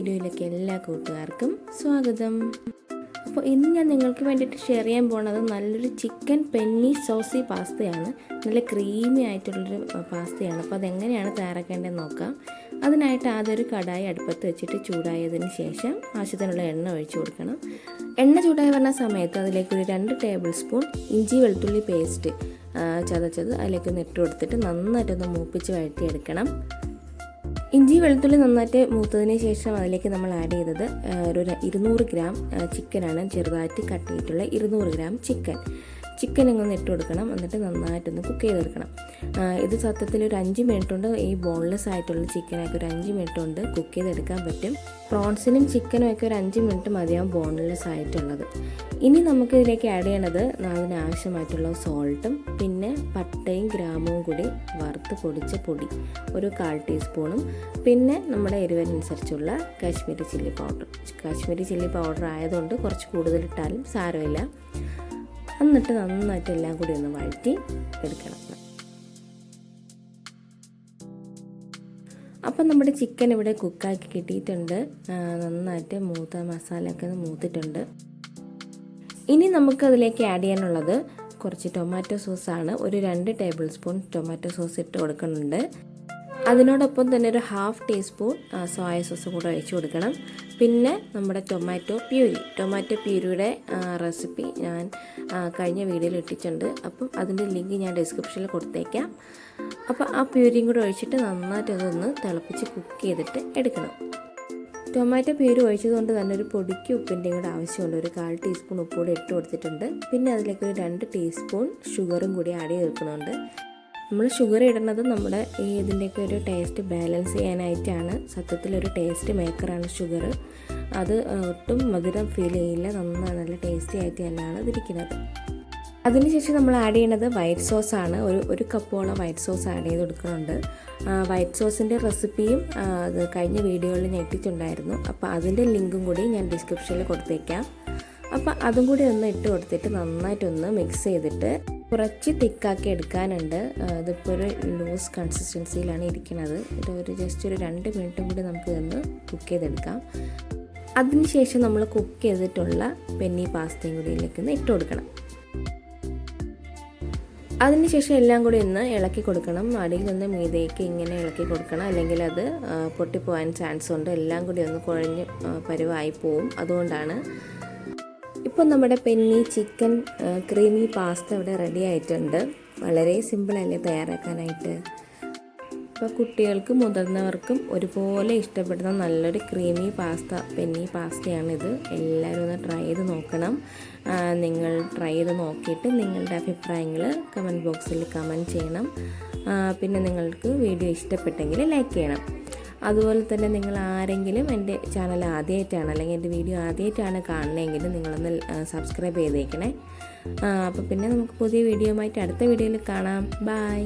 വീഡിയോയിലേക്ക് എല്ലാ കൂട്ടുകാർക്കും സ്വാഗതം. അപ്പോൾ ഇന്ന് ഞാൻ നിങ്ങൾക്ക് വേണ്ടിയിട്ട് ഷെയർ ചെയ്യാൻ പോകുന്നത് നല്ലൊരു ചിക്കൻ പെന്നി സോസി പാസ്തയാണ്. നല്ല ക്രീമി ആയിട്ടുള്ളൊരു പാസ്തയാണ്. അപ്പോൾ അതെങ്ങനെയാണ് തയ്യാറാക്കേണ്ടതെന്ന് നോക്കാം. അതിനായിട്ട് ആദ്യം ഒരു കടായി അടുപ്പത്ത് വെച്ചിട്ട് ചൂടായതിന് ശേഷം ആവശ്യത്തിനുള്ള എണ്ണ ഒഴിച്ചു കൊടുക്കണം. എണ്ണ ചൂടായി വരുന്ന സമയത്ത് അതിലേക്കൊരു 2 ടേബിൾ സ്പൂൺ ഇഞ്ചി വെളുത്തുള്ളി പേസ്റ്റ് ചതച്ചത് അതിലേക്കൊന്ന് ഇട്ട് കൊടുത്തിട്ട് നന്നായിട്ടൊന്ന് മൂപ്പിച്ച് വഴറ്റിയെടുക്കണം. ഇഞ്ചി വെളുത്തുള്ളി നന്നായിട്ട് മൂത്തതിന് ശേഷം അതിലേക്ക് നമ്മൾ ആഡ് ചെയ്തത് ഒരു 200 ഗ്രാം ചിക്കനാണ്. ചെറുതായിട്ട് കട്ട് ചെയ്തിട്ടുള്ള 200 ഗ്രാം ചിക്കൻ ഇങ്ങൊന്ന് ഇട്ട് കൊടുക്കണം. എന്നിട്ട് നന്നായിട്ടൊന്ന് കുക്ക് ചെയ്തെടുക്കണം. ഇത് സത്യത്തിൽ ഒരു 5 മിനിറ്റ് കൊണ്ട് ഈ ബോൺലെസ് ആയിട്ടുള്ള ചിക്കനൊക്കെ ഒരു 5 മിനിറ്റ് കൊണ്ട് കുക്ക് ചെയ്തെടുക്കാൻ പറ്റും. പ്രോൺസിനും ചിക്കനും ഒക്കെ ഒരു 5 മിനിറ്റ് മതിയാവും ബോൺലെസ് ആയിട്ടുള്ളത്. ഇനി നമുക്ക് ഇതിലേക്ക് ആഡ് ചെയ്യണത് അതിനാവശ്യമായിട്ടുള്ള സോൾട്ടും പിന്നെ പട്ടയും ഗ്രാമ്പും കൂടി വറുത്ത് പൊടിച്ച പൊടി ഒരു 1/4 ടീസ്പൂണും പിന്നെ നമ്മുടെ എരിവിനനുസരിച്ചുള്ള കാശ്മീരി ചില്ലി പൗഡർ ആയതുകൊണ്ട് കുറച്ച് കൂടുതലിട്ടാലും സാരമില്ല. എന്നിട്ട് നന്നായിട്ട് എല്ലാം കൂടി ഒന്ന് വഴറ്റി എടുക്കണം. അപ്പം നമ്മുടെ ചിക്കൻ ഇവിടെ കുക്കാക്കി കിട്ടിയിട്ടുണ്ട്. നന്നായിട്ട് മസാലയൊക്കെ മൂത്തിട്ടുണ്ട്. ഇനി നമുക്കതിലേക്ക് ആഡ് ചെയ്യാനുള്ളത് കുറച്ച് ടൊമാറ്റോ സോസാണ്. ഒരു 2 ടേബിൾ സ്പൂൺ ടൊമാറ്റോ സോസ് ഇട്ട് കൊടുക്കുന്നുണ്ട്. അതിനോടൊപ്പം തന്നെ ഒരു 1/2 ടീസ്പൂൺ സോയ സോസ് കൂടെ ഒഴിച്ച് കൊടുക്കണം. പിന്നെ നമ്മുടെ ടൊമാറ്റോ പ്യൂരിയുടെ റെസിപ്പി ഞാൻ കഴിഞ്ഞ വീഡിയോയിൽ ഇട്ടിട്ടുണ്ട്. അപ്പം അതിൻ്റെ ലിങ്ക് ഞാൻ ഡിസ്ക്രിപ്ഷനിൽ കൊടുത്തേക്കാം. അപ്പോൾ ആ പ്യൂരിയും കൂടെ ഒഴിച്ചിട്ട് നന്നായിട്ട് അതൊന്ന് തിളപ്പിച്ച് കുക്ക് ചെയ്തിട്ട് എടുക്കണം. ടൊമാറ്റോ പ്യൂരി ഒഴിച്ചതുകൊണ്ട് തന്നെ ഒരു പൊടിക്ക് ഉപ്പിൻ്റെയും കൂടെ ആവശ്യമുണ്ട്. ഒരു 1/4 ടീസ്പൂൺ ഉപ്പ് കൂടെ ഇട്ട് കൊടുത്തിട്ടുണ്ട്. പിന്നെ അതിലേക്ക് ഒരു 2 ടീസ്പൂൺ ഷുഗറും കൂടി ആഡ് ചെയ്ത് വെക്കുന്നുണ്ട്. നമ്മൾ ഷുഗർ ഇടുന്നത് നമ്മുടെ ഇതിൻ്റെയൊക്കെ ഒരു ടേസ്റ്റ് ബാലൻസ് ചെയ്യാനായിട്ടാണ്. സത്യത്തിലൊരു ടേസ്റ്റ് മേക്കറാണ് ഷുഗർ. അത് ഒട്ടും മധുരം ഫീൽ ചെയ്യില്ല. നല്ല ടേസ്റ്റി ആയിട്ട് തന്നെയാണ് ഇതിരിക്കുന്നത്. അതിനുശേഷം നമ്മൾ ആഡ് ചെയ്യുന്നത് വൈറ്റ് സോസാണ്. ഒരു കപ്പോളം വൈറ്റ് സോസ് ആഡ് ചെയ്ത് കൊടുക്കുന്നുണ്ട്. വൈറ്റ് സോസിൻ്റെ റെസിപ്പിയും അത് കഴിഞ്ഞ വീഡിയോയിൽ ഞാൻ ഇട്ടിട്ടുണ്ടായിരുന്നു. അപ്പോൾ അതിൻ്റെ ലിങ്കും കൂടി ഞാൻ ഡിസ്ക്രിപ്ഷനിൽ കൊടുത്തേക്കാം. അപ്പോൾ അതും കൂടി ഒന്ന് ഇട്ട് കൊടുത്തിട്ട് നന്നായിട്ടൊന്ന് മിക്സ് ചെയ്തിട്ട് കുറച്ച് തിക്കാക്കി എടുക്കാനുണ്ട്. ഇതിപ്പോൾ ഒരു ലൂസ് കൺസിസ്റ്റൻസിയിലാണ് ഇരിക്കുന്നത്. ഒരു ജസ്റ്റ് ഒരു 2 മിനിറ്റും കൂടി നമുക്ക് ഇതൊന്ന് കുക്ക് ചെയ്തെടുക്കാം. അതിനുശേഷം നമ്മൾ കുക്ക് ചെയ്തിട്ടുള്ള പെന്നി പാസ്തയും കൂടി ഇതിലേക്ക് ഇട്ട് കൊടുക്കണം. അതിനുശേഷം എല്ലാം കൂടി ഒന്ന് ഇളക്കി കൊടുക്കണം. അടിയിൽ നിന്ന് മീതേക്ക് ഇങ്ങനെ ഇളക്കി കൊടുക്കണം. അല്ലെങ്കിൽ അത് പൊട്ടിപ്പോകാൻ ചാൻസ് ഉണ്ട്. എല്ലാം കൂടി ഒന്ന് കുഴഞ്ഞ് പരുവായി പോവും. അതുകൊണ്ടാണ്. ഇപ്പോൾ നമ്മുടെ പെന്നി ചിക്കൻ ക്രീമി പാസ്ത ഇവിടെ റെഡി ആയിട്ടുണ്ട്. വളരെ സിമ്പിളല്ലേ തയ്യാറാക്കാനായിട്ട്. ഇപ്പോൾ കുട്ടികൾക്കും മുതിർന്നവർക്കും ഒരുപോലെ ഇഷ്ടപ്പെടുന്ന നല്ലൊരു ക്രീമി പെന്നി പാസ്തയാണിത്. എല്ലാവരും ഒന്ന് ട്രൈ ചെയ്ത് നോക്കണം. നിങ്ങൾ ട്രൈ ചെയ്ത് നോക്കിയിട്ട് നിങ്ങളുടെ അഭിപ്രായങ്ങൾ കമൻറ്റ് ബോക്സിൽ കമൻറ്റ് ചെയ്യണം. പിന്നെ നിങ്ങൾക്ക് വീഡിയോ ഇഷ്ടപ്പെട്ടെങ്കിൽ ലൈക്ക് ചെയ്യണം. അതുപോലെ തന്നെ നിങ്ങൾ ആരെങ്കിലും എൻ്റെ ചാനൽ ആദ്യമായിട്ടാണ് അല്ലെങ്കിൽ എൻ്റെ വീഡിയോ ആദ്യമായിട്ടാണ് കാണണമെങ്കിൽ നിങ്ങളൊന്ന് സബ്സ്ക്രൈബ് ചെയ്തേക്കണേ. അപ്പോൾ പിന്നെ നമുക്ക് പുതിയ വീഡിയോ ആയിട്ട് അടുത്ത വീഡിയോയിൽ കാണാം. ബൈ.